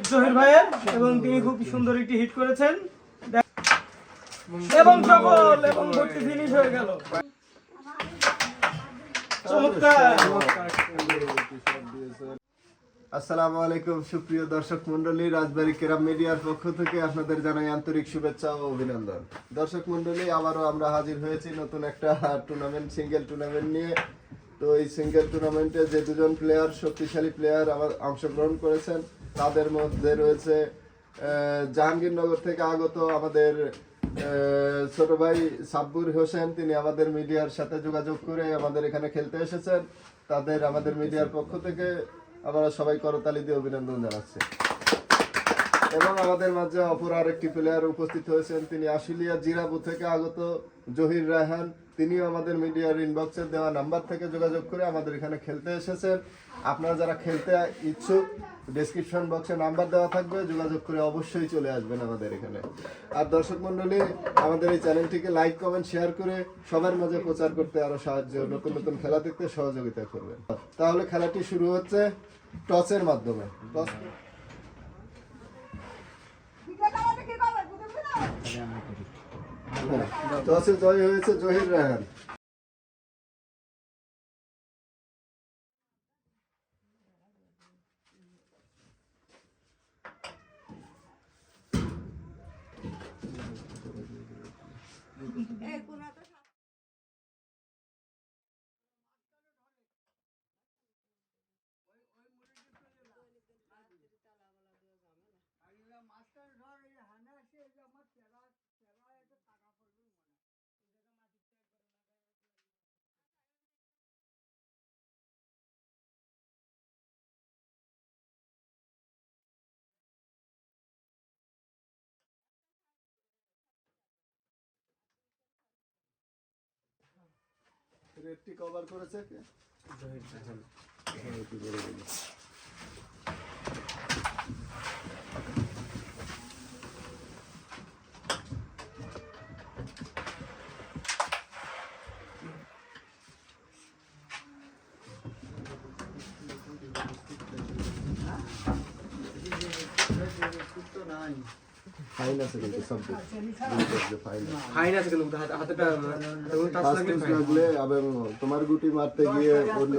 জহির ভাইয়ের এবং তিনি খুব সুন্দর একটি হিট করেছেন এবং সফল এবং ভর্তি ফিনিশ হয়ে গেল। চমৎকার। আসসালামু আলাইকুম সুপ্রিয় দর্শক মন্ডলী, রাজবাড়ী কেরাম মিডিয়ার পক্ষ থেকে আপনাদের জানাই আন্তরিক শুভেচ্ছা ও অভিনন্দন। দর্শক মন্ডলী, আবারও আমরা হাজির হয়েছি নতুন একটা টুর্নামেন্ট, সিঙ্গেল টুর্নামেন্ট নিয়ে। তো এই সিঙ্গেল টুর্নামেন্টে যে দুজন প্লেয়ার, শক্তিশালী প্লেয়ার আমার অংশগ্রহণ করেছেন, তাদের মধ্যে রয়েছে জাহাঙ্গীরনগর থেকে আগত আমাদের ছোট ভাই সাব্বুর হোসেন। তিনি আমাদের মিডিয়ার সাথে যোগাযোগ করে আমাদের এখানে খেলতে এসেছেন। তাদের আমাদের মিডিয়ার পক্ষ থেকে আমরা সবাই করতালি দিয়ে অভিনন্দন জানাচ্ছি। এবং আমাদের মাঝে অপর আরেকটি প্লেয়ার উপস্থিত হয়েছেন, তিনি আশুলিয়া জিরাবু থেকে আগত জহির রায়হান। তিনিও আমাদের মিডিয়ার ইনবক্সের দেওয়া নাম্বার থেকে যোগাযোগ করে আমাদের এখানে খেলতে এসেছেন। আপনারা যারা খেলতে ইচ্ছুক, ডেসক্রিপশন বক্সে নাম্বার দেওয়া থাকবে, যোগাযোগ করে অবশ্যই চলে আসবেন আমাদের এখানে। আর দর্শক মণ্ডলী, আমাদের এই চ্যানেলটিকে লাইক, কমেন্ট, শেয়ার করে সবার মাঝে প্রচার করতে আরো সাহায্য, নতুন নতুন খেলা দেখতে সহযোগিতা করবেন। তাহলে খেলাটি শুরু হচ্ছে টসের মাধ্যমে। টসে জয় হয়েছে জহির রায়হান। রেডটি কভার করেছে কে? জহির রায়হান। ফাইন আছে কিন্তু সব ফাইন আছে কিন্তু হাতেটা লাগলে এবং তোমার গুটি মারতে গিয়ে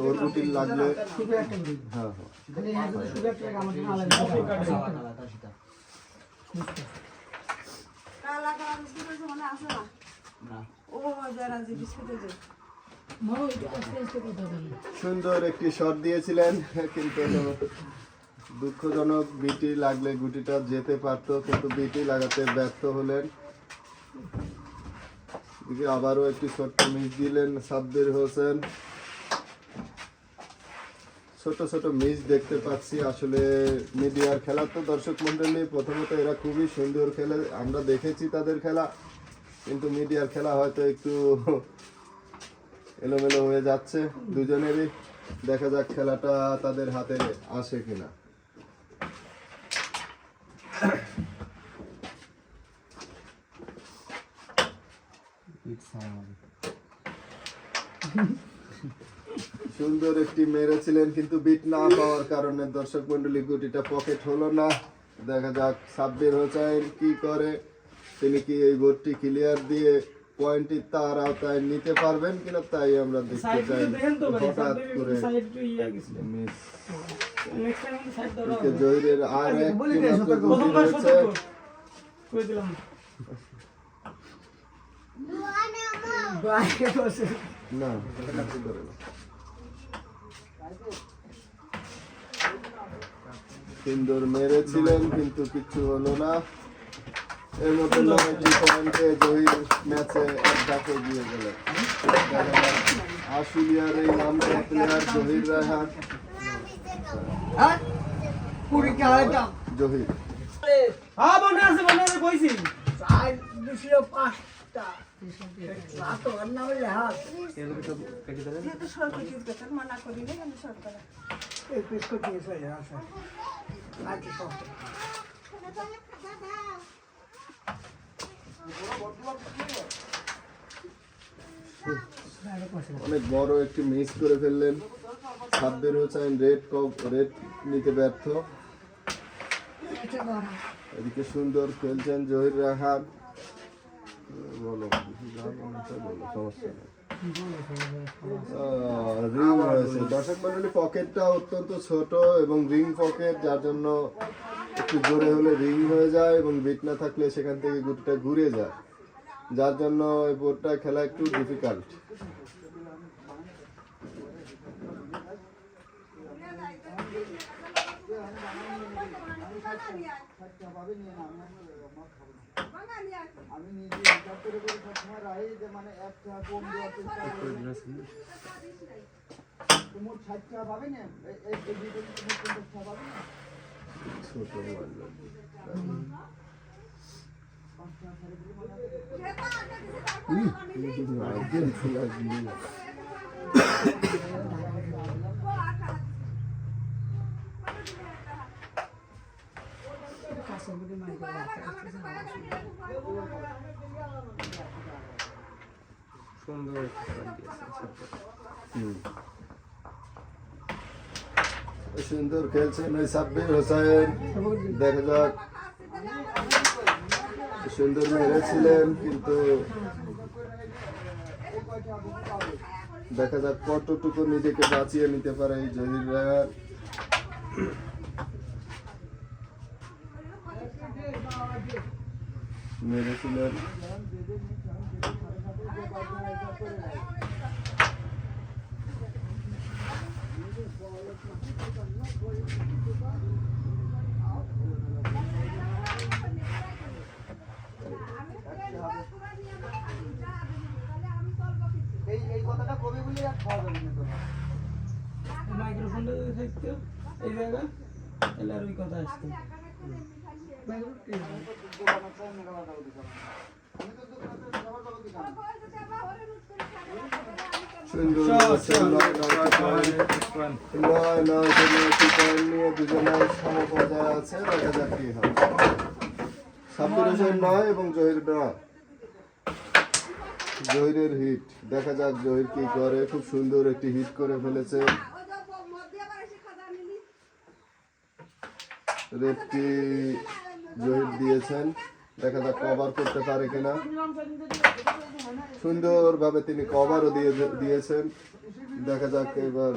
ওর গুটি লাগলে হ্যাঁ সুন্দর একটি শট দিয়েছিলেন, কিন্তু দুঃখজনক বিটি লাগলে গুটিটা যেতে পারতো, কিন্তু বিটি লাগাতে ব্যর্থ হলেন। আবারও একটি ছোট্ট মিস দিলেন সাব্বির হোসেন। ছোট ছোট মিস দেখতে পাচ্ছি। আসলে মিডিয়ার খেলা তো দর্শক মন্ডলী, প্রথমত এরা খুবই সুন্দর খেলে, আমরা দেখেছি তাদের খেলা, কিন্তু মিডিয়ার খেলা হয়তো একটু এলোমেলো হয়ে যাচ্ছে দুজনেরই। দেখা যাক খেলাটা তাদের হাতে আসে কিনা। সুন্দর একটি মেরেছিলেন, কিন্তু বিট না পাওয়ার কারণে দর্শক মন্ডলী গুটিটা পকেট হলো না। দেখা যাক সাব্বির হোসেন কি করে, তিনি কি এই বোর্ডটি ক্লিয়ার দিয়ে পয়েন্টটি তার আওতায় নিতে পারবেন কিনা, তাই আমরা দেখতে চাই। হঠাৎ করে জহিরের আর একটি না সুন্দর মেরেছিলেন, কিন্তু কিছু হলো না। এর মধ্যে পয়েন্টে জহির ম্যাচে এক ডাকে গিয়ে গেলেন। আশুলিয়ার এই নামটা প্লেয়ার জহির রায়হান। জহির অনেক বড় একটি মিস করে ফেললেন সাব্বির হোসেন। রেড নিতে ব্যর্থ। এদিকে সুন্দর খেলছেন জহির রাহান। বলো বলো, সমস্যা নেই। রিং হয়েছে দর্শক মন্ডলী, পকেটটা অত্যন্ত ছোট এবং রিং পকেট, যার জন্য একটু জোরে হলে রিং হয়ে যায় এবং বিট না থাকলে সেখান থেকে গুটিটা ঘুরে যায়, যার জন্য এই বোর্ডটা খেলা একটু ডিফিকাল্ট। আমি নিজে হিসাব করে করে সবসময় রাখি যে মানে একটা কম দেওয়ার চেষ্টা করি। মোট 60 টাকা পাবে না, এই দুটো মোট 50 টাকা পাবে না। ছোট সুন্দর সুন্দর খেলছেন ওই সাব্বির হোসেন, দেখা যাক। সুন্দর মেরেছিলেন কিন্তু দেখা যাক কতটুকু নিজেকে বাঁচিয়ে নিতে পারে এই জহির রাহান। মেরেছিলেন এই কথাটা কবি বলে আর খাওয়া যাবে না তো। মাইক্রোফোনটা যদি থাকতো এই জায়গা, তাহলে আর ওই কথা আসতো। আমি তো সুন্দর নিয়ে দুজনের সমপর্যায়ে আছে, দেখা যাক কি হয়। সাব্বির হোসেন নয় এবং জহির নয়, জহিরের হিট, দেখা যাক জহির কি করে। খুব সুন্দর একটি হিট করে ফেলেছে। রেফটি জহির দিয়েছেন, দেখা যাক কভার করতে পারে কিনা। সুন্দরভাবে তিনি কভারও দিয়েছেন, দেখা যাক এবার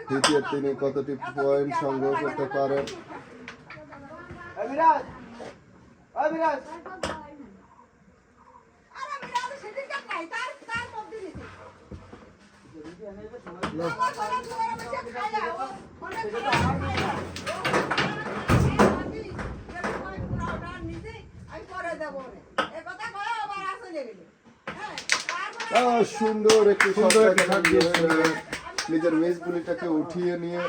দ্বিতীয় তিনি কতটি পয়েন্ট সংগ্রহ করতে পারেন। সুন্দর একটি নিজের মিস গুলিটাকে উঠিয়ে নিয়ে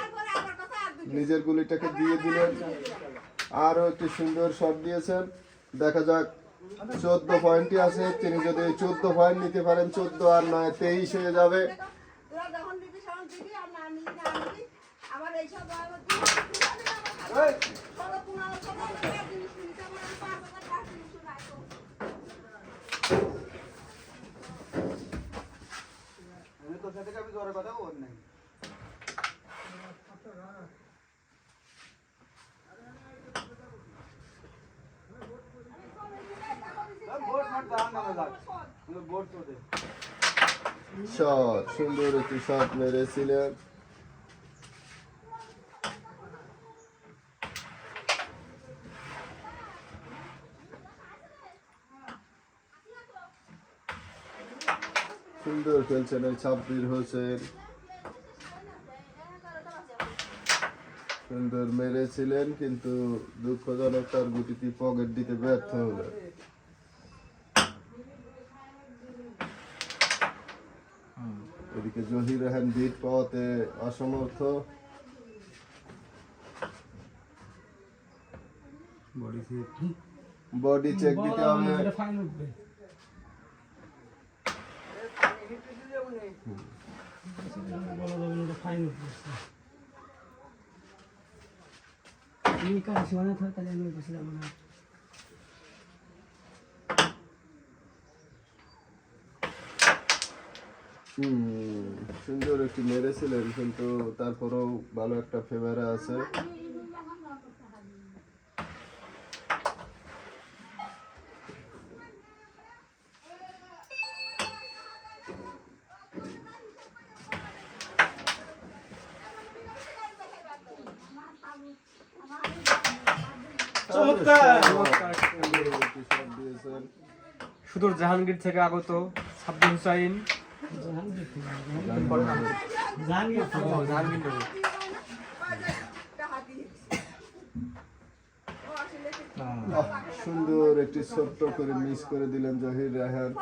নিজের গুলিটাকে দিয়ে দিলেন। আরো একটি সুন্দর শট দিয়েছেন, দেখা যাক। 14 পয়েন্টই আছে, তিনি যদি 14 পয়েন্ট নিতে পারেন, 14 আর 9 23 হয়ে যাবে। তোর সাথে আমি জোরে কথা বল নাই। শট, সুন্দর একটি শট মেরেছিলেন। সুন্দর খেলছেন এই সাব্বির হোসেন, সুন্দর মেরেছিলেন কিন্তু দুঃখজনক তার গুটিটি পকেট দিতে ব্যর্থ হলেন। এদিকে জহির রাহান বিট পাওয়াতে অসমর্থ। বডি চেক দিতে হবে। সুন্দর একটি মেরেছিলেন কিন্তু তারপরেও ভালো একটা ফেভারে আছে। চমৎকার। সুদূর জাহাঙ্গীর থেকে আগত সাব্বির হুসাইন। জাহাঙ্গীর জাহাঙ্গীর সুন্দর একটি ছোট্ট করে মিস করে দিলেন জহির রায়হান।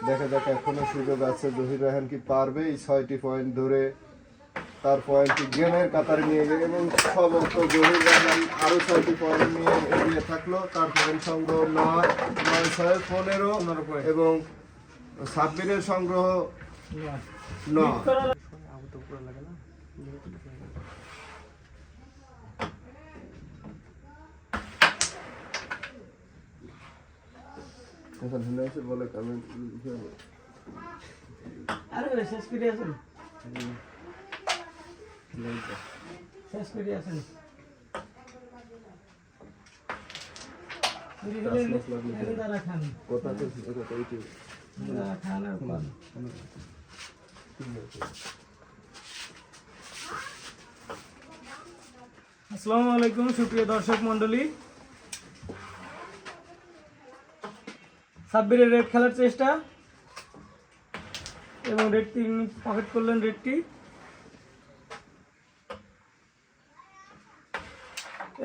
দেখা যাক এখনো সুযোগ আছে, জহির রায়হান কি পারবে এই 6টি পয়েন্ট ধরে তার পয়েন্টটি গেমের কাতারে নিয়ে গেলে, এবং সম্ভবত জহির রায়হান আরো 6টি পয়েন্ট নিয়ে এগিয়ে থাকলো। তার পয়েন্ট সংগ্রহ 9-6-15 এবং সাব্বিরের সংগ্রহ 9। এখন হিনাইছে বলে কমেন্ট আরে শেষ করে আসেন, শেষ করে আসেন। দাঁড়া খান, কথা তো এটা এইটি দাঁড়া খান আর পান। আসসালামু আলাইকুম সুপ্রিয় দর্শক মণ্ডলী। সাব্বিরের রেড খেলার চেষ্টা এবং রেড তিনি পকেট করলেন রেডটি,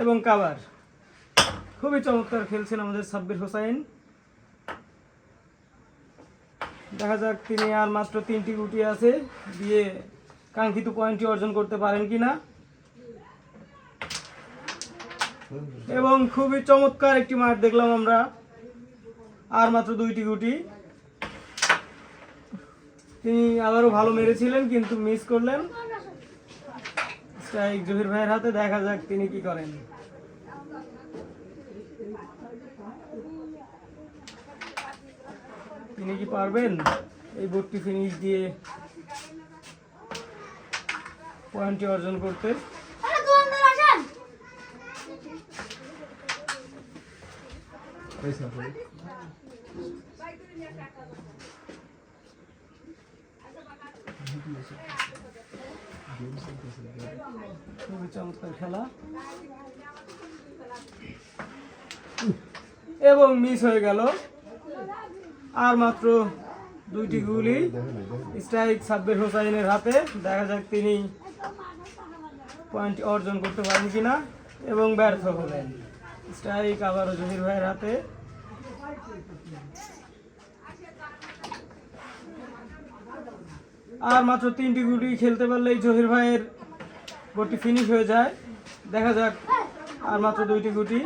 এবং কাভার। খুবই চমৎকার খেলছেন আমাদের সাব্বির হোসাইন। দেখা যাক তিনি আর মাত্র 3টি গুটি আছে, দিয়ে কাঙ্ক্ষিত পয়েন্টটি অর্জন করতে পারেন কিনা। এবং খুবই চমৎকার একটি মাঠ দেখলাম আমরা, আর মাত্র 2টি গুটি। তিনি আবারও ভালো মেরেছিলেন কিন্তু মিস করলেন। স্ট্রাইক জহির ভাইয়ের হাতে, দেখা যাক তিনি কি করেন। তিনি কি পারবেন এই বোর্ডটি ফিনিশ দিয়ে পয়েন্টটি অর্জন করতে? খুবই চমৎকার খেলা এবং মিস হয়ে গেল। আর মাত্র 2টি গুলি স্ট্রাইক সাব্বির হোসাইনের হাতে, দেখা যাক তিনি পয়েন্ট অর্জন করতে পারেন কিনা, এবং ব্যর্থ হলেন। স্ট্রাইক আবারও জহির ভাইয়ের হাতে। আর মাত্র 3টি গুটি খেলতে পারলেই জহির ভাইয়ের বোর্ডটি ফিনিশ হয়ে যায়। দেখা যাক আর মাত্র 2টি গুটি,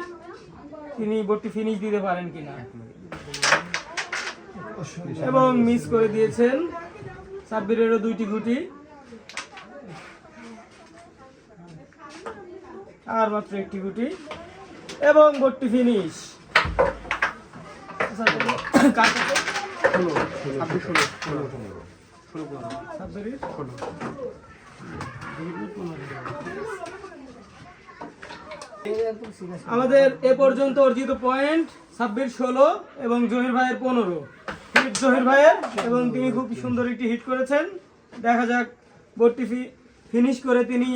তিনি বোর্ডটি ফিনিশ দিতে পারেন কিনা, এবং মিস করে দিয়েছেন। সাব্বিরেরও 2টি গুটি, আর মাত্র 1টি গুটি, এবং বোর্ডটি ফিনিশ। আমাদের এ পর্যন্ত অর্জিত পয়েন্ট সাব্বির 16 এবং জহির ভাইয়ের 15। হিট জহির ভাইয়ের, এবং তিনি খুব সুন্দর একটি হিট করেছেন। দেখা যাক বোর্ডটি ফিনিশ করে তিনি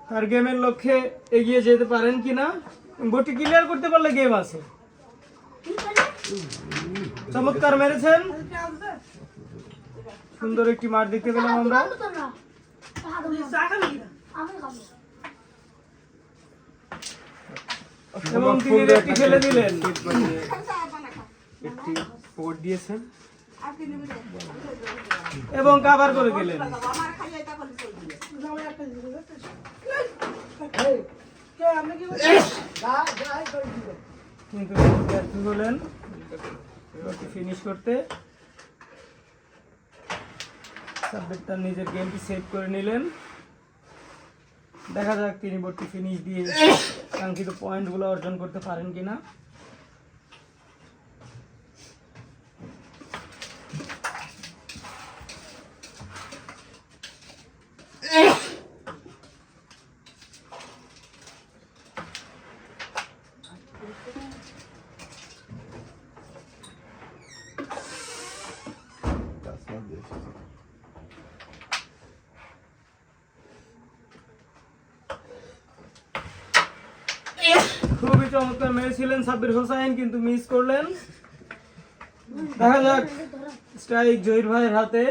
তার গেমের লক্ষ্যে এগিয়ে যেতে পারেন কিনা। বোর্ডটি ক্লিয়ার করতে পারলে গেম আছে। চমৎকার মেরেছেন, সুন্দর একটি মাঠ দেখতে পেলাম আমরা। এবং তিনি রেডটি খেলে দিলেন, একটি পোর্ট দিয়েছেন এবং কাভার করে দিলেন। কিন্তু ব্যর্থ হলেন ফিনিশ করতে। সাব্বির তার নিজের গেমটি সেভ করে নিলেন। দেখা যাক তিনি বোর্ডটি ফিনিশ দিয়ে কাঙ্ক্ষিত পয়েন্টগুলো অর্জন করতে পারেন কিনা। খুবই চমৎকার মেরেছিলেন সাব্বির হোসাইন, কিন্তু মিস করলেন। দেখা যাক স্ট্রাইক জহির ভাইয়ের হাতে।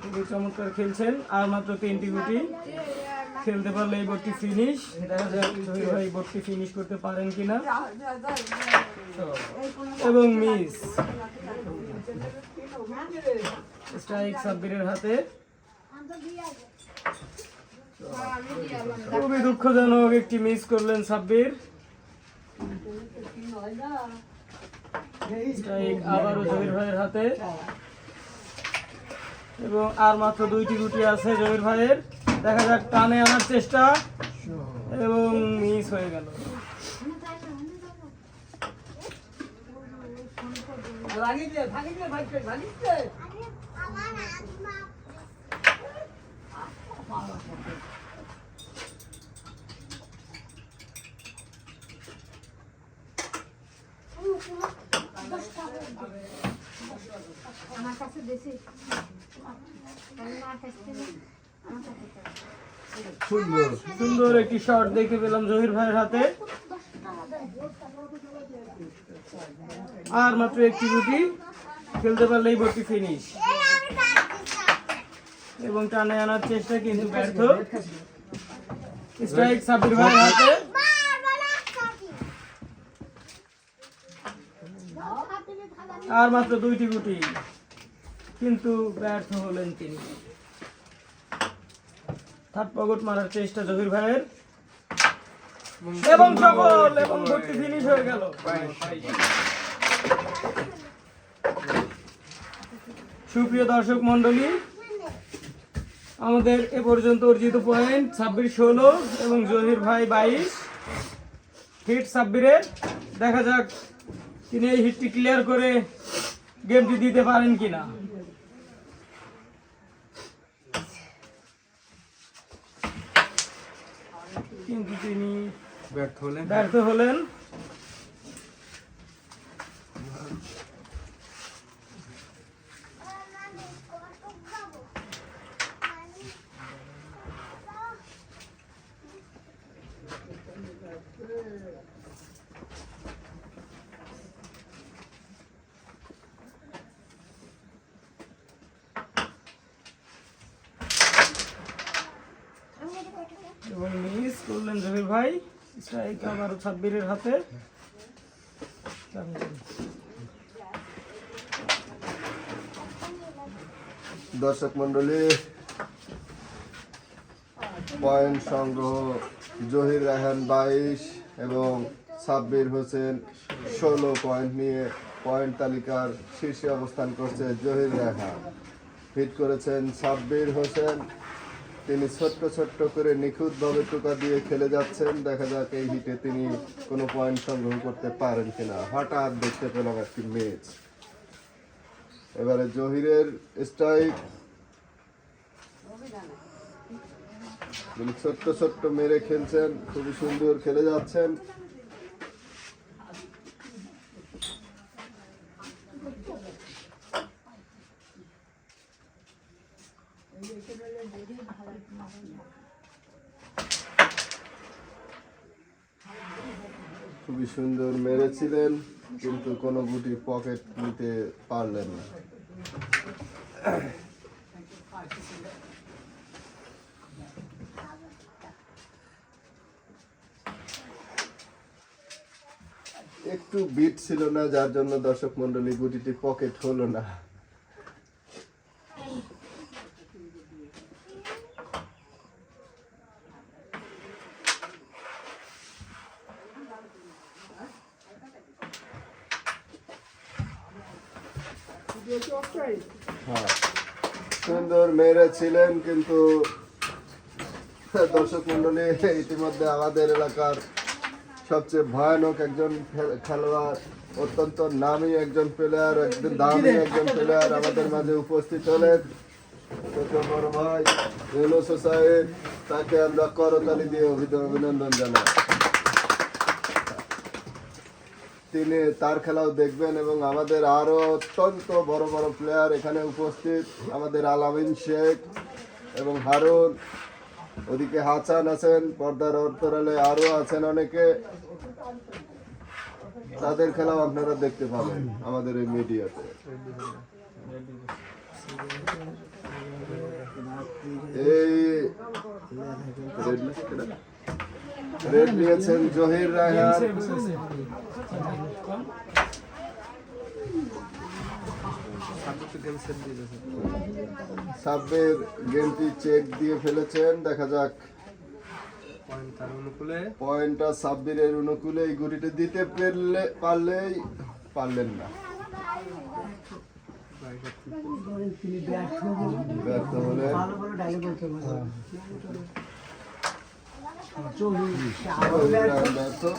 খুবই চমৎকার খেলছেন, আর মাত্র 3টি গুটি খেলতে পারলে এই বোর্ডটি ফিনিশ। দেখা যাক জহির ভাই বোর্ডটি ফিনিশ করতে পারেন কিনা। এবং মিস। স্ট্রাইক সাব্বিরের হাতে। খুবই দুঃখজনক একটি মিস করলেন সাব্বির। স্ট্রাইক আবারও জহির ভাইয়ের হাতে, এবং আর মাত্র 2টি গুটি আছে জহির ভাইয়ের। দেখা যাক টানে আনার চেষ্টা, এবং মিস হয়ে গেল। আমার কাছে বেশি আমার কাছে সুন্দর একটি শট দেখতে পেলাম জহির ভাইয়ের হাতে। আর মাত্র একটি গুটি খেলতে পারলেই বোর্ডটি ফিনিশ। এবং টানে আনার চেষ্টা, কিন্তু ব্যর্থ। স্ট্রাইক সাব্বির ভাইয়ের হাতে। আর মাত্র 2টি গুটি, কিন্তু ব্যর্থ হলেন তিনি। থার্ড পকেট মারার চেষ্টা জহির ভাইয়ের, এবং সফল, এবং বোর্ডটি ফিনিশ হয়ে গেল। সুপ্রিয় দর্শক মন্ডলী, আমাদের এ পর্যন্ত অর্জিত পয়েন্ট 26-16 এবং জহির ভাই 22। হিট সাব্বিরের। দেখা যাক তিনি এই হিটটি ক্লিয়ার করে গেমটি দিতে পারেন কিনা। কিন্তু তিনি ব্যর্থ হলেন। এবং মিস করলেন জহির ভাই। স্ট্রাইক আবারও সাব্বিরের হাতে। দর্শক মন্ডলী, পয়েন্ট সংগ্রহ জহির রায়হান 22 এবং সাব্বির হোসেন 16 পয়েন্ট নিয়ে পয়েন্ট তালিকার শীর্ষে অবস্থান করছে জহির রায়হান। হিট করেছেন সাব্বির হোসেন। তিনি ছোট্ট করে নিখুঁতভাবে টোকা দিয়ে খেলে যাচ্ছেন। দেখা যাক এই হিটে তিনি কোনো পয়েন্ট সংগ্রহ করতে পারেন কিনা। হঠাৎ দেখতে পেলাম একটি ম্যাচ। এবারে জহিরের স্ট্রাইক। তিনি ছোট্ট মেরে খেলছেন, খুবই সুন্দর খেলে যাচ্ছেন। খুবই সুন্দর মেরেছিলেন, কিন্তু কোনো গুটি পকেট নিতে পারলেন না। একটু বিট ছিল না, যার জন্য দর্শক মন্ডলী গুটিটি পকেট হলো না। হ্যাঁ, সুন্দর মেরেছিলেন, কিন্তু দর্শক মন্ডলী ইতিমধ্যে আমাদের এলাকার সবচেয়ে ভয়ানক একজন খেলোয়াড়, অত্যন্ত নামী একজন প্লেয়ার, একজন দামি একজন প্লেয়ার আমাদের মাঝে উপস্থিত হলেন। ছোট বড় ভাই ইউনুস হোসাইন। তাকে আমরা করতালি দিয়ে অভিনন্দন জানাই। তিনি তার খেলাও দেখবেন এবং আমাদের আরো অত্যন্ত বড় বড় প্লেয়ার এখানে উপস্থিত, আমাদের আলামিন শেখ এবং হারুন, ওদিকে হাসান আছেন, পর্দার অন্তরালে আরো আছেন অনেকে, তাদের খেলাও আপনারা দেখতে পাবেন আমাদের এই মিডিয়াতে। এই রেড নিয়েছেন জহির রায়হান, সাব্বির গেমটি চেক দিয়ে ফেলেছেন, দেখা যাক পয়েন্টটা সাব্বিরের অনুকূলে। এই গুটিটা দিতে পারলেন না, ব্যর্থ হলেন।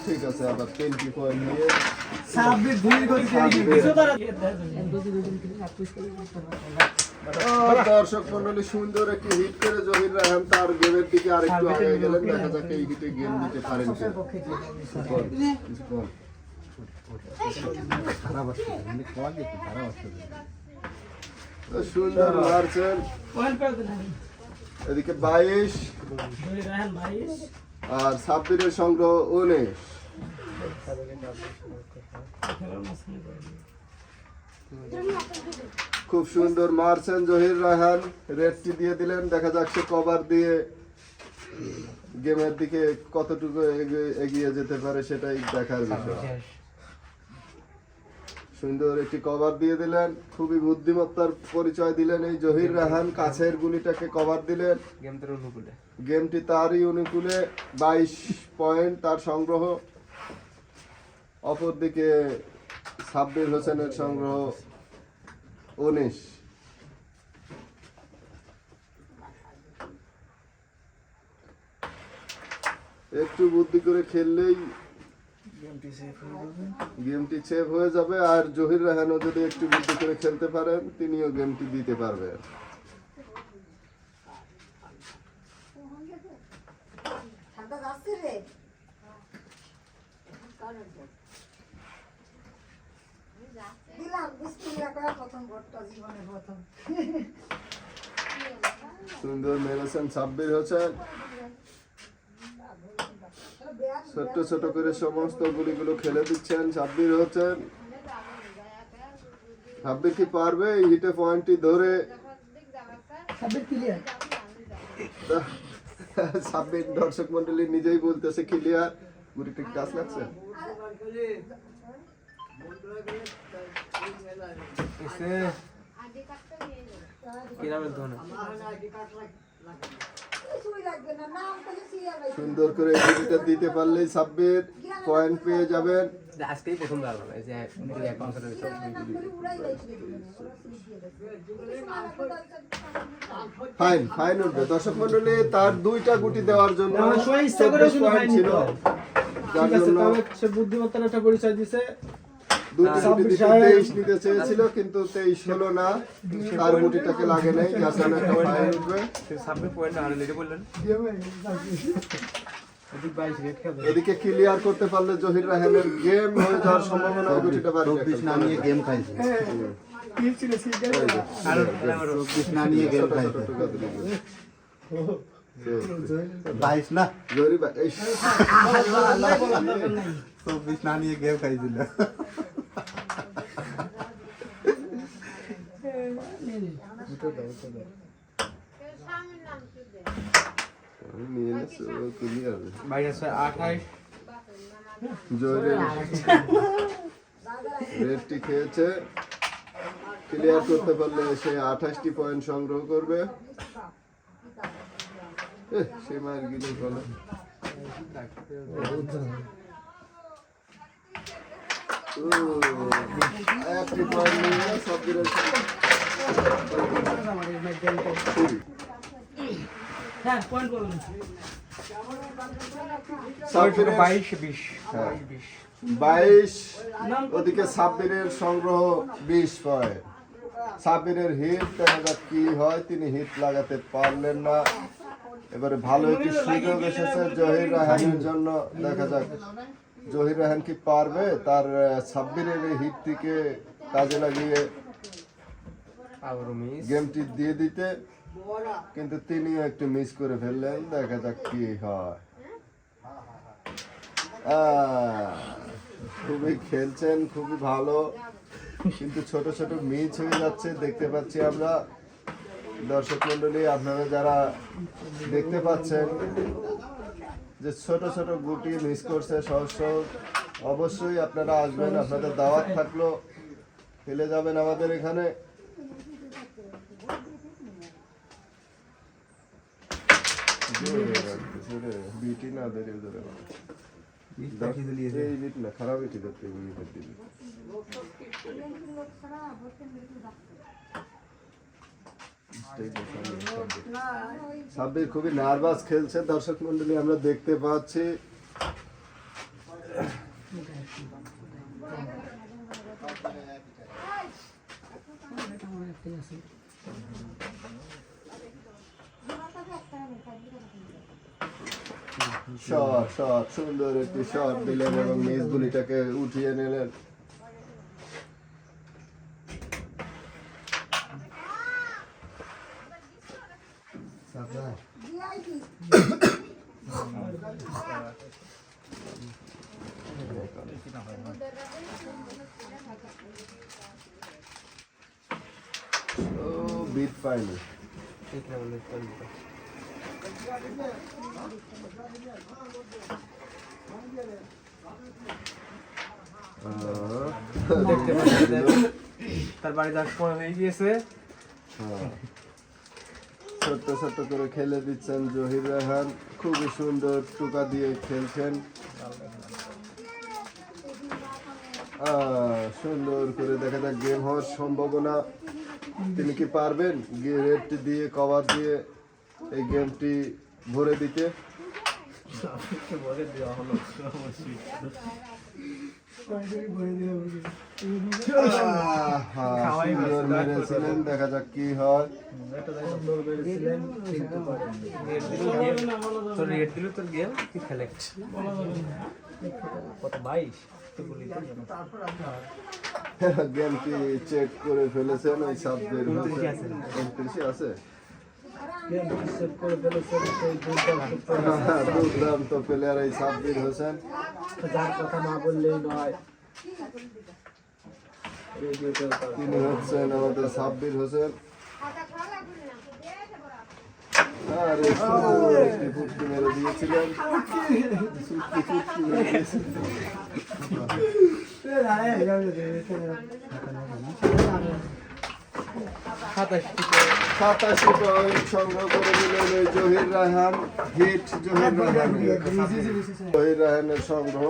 ঠিক আছে, আবার 20 পয়েন্ট নিয়ে দর্শক মন্ডলী সুন্দর একটি হিট করে জহির রায়হান তার গেমের দিকে আরেকটু আগে গেলেন। দেখা যাক এই হিটে গেম দিতে পারেন সুন্দর মারছেন। এদিকে 22 আর সাব্বিরের সংগ্রহ 19। খুব সুন্দর মারছেন জহির রায়হান, রেডটি দিয়ে দিলেন। দেখা যাক সে কভার দিয়ে গেমের দিকে কতটুকু এগিয়ে যেতে পারে, সেটাই দেখার বিষয়। সুন্দর একটি কভার দিয়ে দিলেন, খুবই বুদ্ধিমত্তার পরিচয় দিলেন এই জহির রায়হান। কাছের গুলিটাকে কভার দিলেন, গেমটি তারই অনুকূলে। 22 পয়েন্ট তার সংগ্রহ। অপরদিকে সাব্বির হোসেনের সংগ্রহ 19। একটু বুদ্ধি করে খেললেই গেমটি সেভ হয়ে যাবে। আর জহির রায়হানও যদি একটু বুদ্ধি করে খেলতে পারেন, তিনিও গেমটি দিতে পারবেন। সুন্দর মেরেছেন সাব্বির হোসেন, ছোট্ট ছোট করে সমস্ত গুলিগুলো খেলে দিচ্ছেন সাব্বির হোসেন। সাব্বির কি পারবে এই হিটে পয়েন্টটি ধরে? সাব্বির দর্শক মন্ডলী নিজেই বলতেছে ক্লিয়ার। গুলিটি টাচ লাগছে, সুন্দর করে গুলিটা দিতে পারলেই সাব্বির পয়েন্ট পেয়ে যাবেন। আজকেই প্রথমবার হবে যে ফাইন ফাইন উঠবে। দর্শক মন্ডলী তার 2টা গুটি দেওয়ার জন্য পয়েন্ট ছিল, যার জন্য সে বুদ্ধিমত্তার একটা পরিচয় দিছে। 23 নিতে চেয়েছিল কিন্তু 23 হলো না, তার গুটিটাকে লাগে নাই, যার জন্য একটা ফাইন উঠবে। এদিকে ক্লিয়ার করতে পারলে জহির রায়হানের গেম হয়ে যাওয়ার সম্ভাবনা। গুটিটা বাড়ি নামিয়ে গেম খাইছে, না নিয়ে গেম খাইছে 22 না, জহির 24 না নিয়ে গেম খাইছিল। রেডটি খেয়েছে, ক্লিয়ার করতে পারলে সে 28টি পয়েন্ট সংগ্রহ করবে। সে মায়ের গিলে বলে একটি পয়েন্ট নিয়ে সাব্বিরের হ্যাঁ পয়েন্ট করুন। 22 ওদিকে সাব্বিরের সংগ্রহ 20 পয়েন্ট। সাব্বিরের হিট দেখা যাক কি হয়, তিনি হিট লাগাতে পারলেন না। এবারে ভালো একটি সুযোগ এসেছে জহির রায়হানের জন্য, দেখা যাক জহির রায়হান কি পারবে তার সাব্বিরের এই হিটটিকে কাজে লাগিয়ে আবারও মিস। গেমটি দিয়ে দিতে, কিন্তু তিনিও একটু মিস করে ফেললেন। দেখা যাক কি হয়। খুবই খেলছেন, খুবই ভালো, কিন্তু ছোট ছোট মিস হয়ে যাচ্ছে দেখতে পাচ্ছি আমরা। দর্শক মন্ডলী, আপনারা যারা দেখতে পাচ্ছেন যে ছোট ছোট গুটি মিস করছে সহজ সহজ, অবশ্যই আপনারা আসবেন, আপনাদের দাওয়াত থাকলো, খেলে যাবেন আমাদের এখানে। বিটি না ধরে ধরে এই বিট না খারাপ বিটি ধরতে দিবি। সাব্বির খুবই নার্ভাস খেলছে দর্শক মন্ডলী, আমরা দেখতে পাচ্ছি। শট শট সুন্দর একটি শট দিলেন এবং মিস গুলিটাকে উঠিয়ে নিলেন। বিট পাইনি। দেখতে পাচ্ছেন তার বাড়ি যাওয়ার সময় হয়ে গিয়েছে। ছোট্ট ছোট্ট করে খেলে দিচ্ছেন জহির রায়হান, খুবই সুন্দর টোকা দিয়ে খেলছেন। সুন্দর করে দেখা যাক গেম হওয়ার সম্ভাবনা। তিনি কি পারবেন রেডটি দিয়ে কভার দিয়ে এই গেমটি ভরে দিতে? মেরেছিলেন, দেখা যাক কি হয়। তোর রেড দিল তোর গেম কি খেলে কত 22 গেমটি চেক করে ফেলেছেন ওই সাবজেক্ট 29 আছে। দুর্দান্ত প্লেয়ার এই সাব্বির হোসেন, যার কথা না বললেই নয়। তিনি হচ্ছেন আমাদের সাব্বির হোসেন। আরে সুন্দর একটি ফুটকি মেরে দিয়েছিলেন। ফুটকি মেরে দিয়েছিলেন। 87 পয়েন্ট সংগ্রহ করে দিলেন এই জহির রায়হান। হিট জহির রায়হানের সংগ্রহ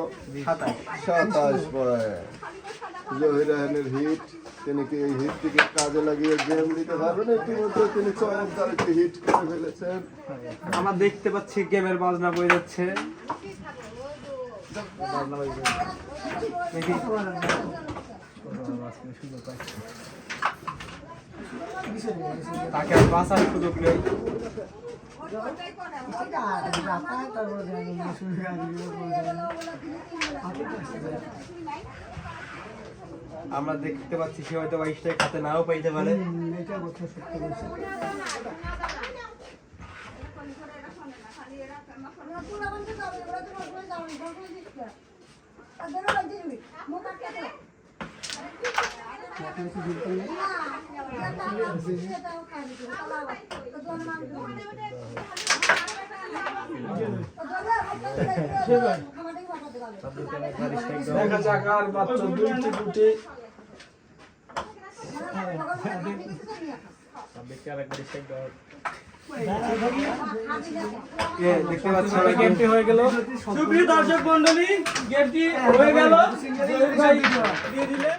27 পয়েন্ট। জহির রায়হানের হিট, তিনি কি এই হিটটিকে কাজে লাগিয়ে গেম দিতে পারবেন? ইতিমধ্যে তিনি চমৎকার একটি হিট করে ফেলেছেন। আমরা দেখতে পাচ্ছি গেমের বাজনা বয়ে যাচ্ছে। তাকে আর বাঁচার সুযোগ নেই। আমরা দেখতে পাচ্ছি সে হয়তো 22টায় খাতে নাও পাইতে পারে। দেখা যাক আর মাত্র 2টি গুটি। দেখতে পাচ্ছি গেমটি হয়ে গেল। সুপ্রিয় দর্শক মন্ডলী, গেমটি হয়ে গেল। দিয়ে দিলেন।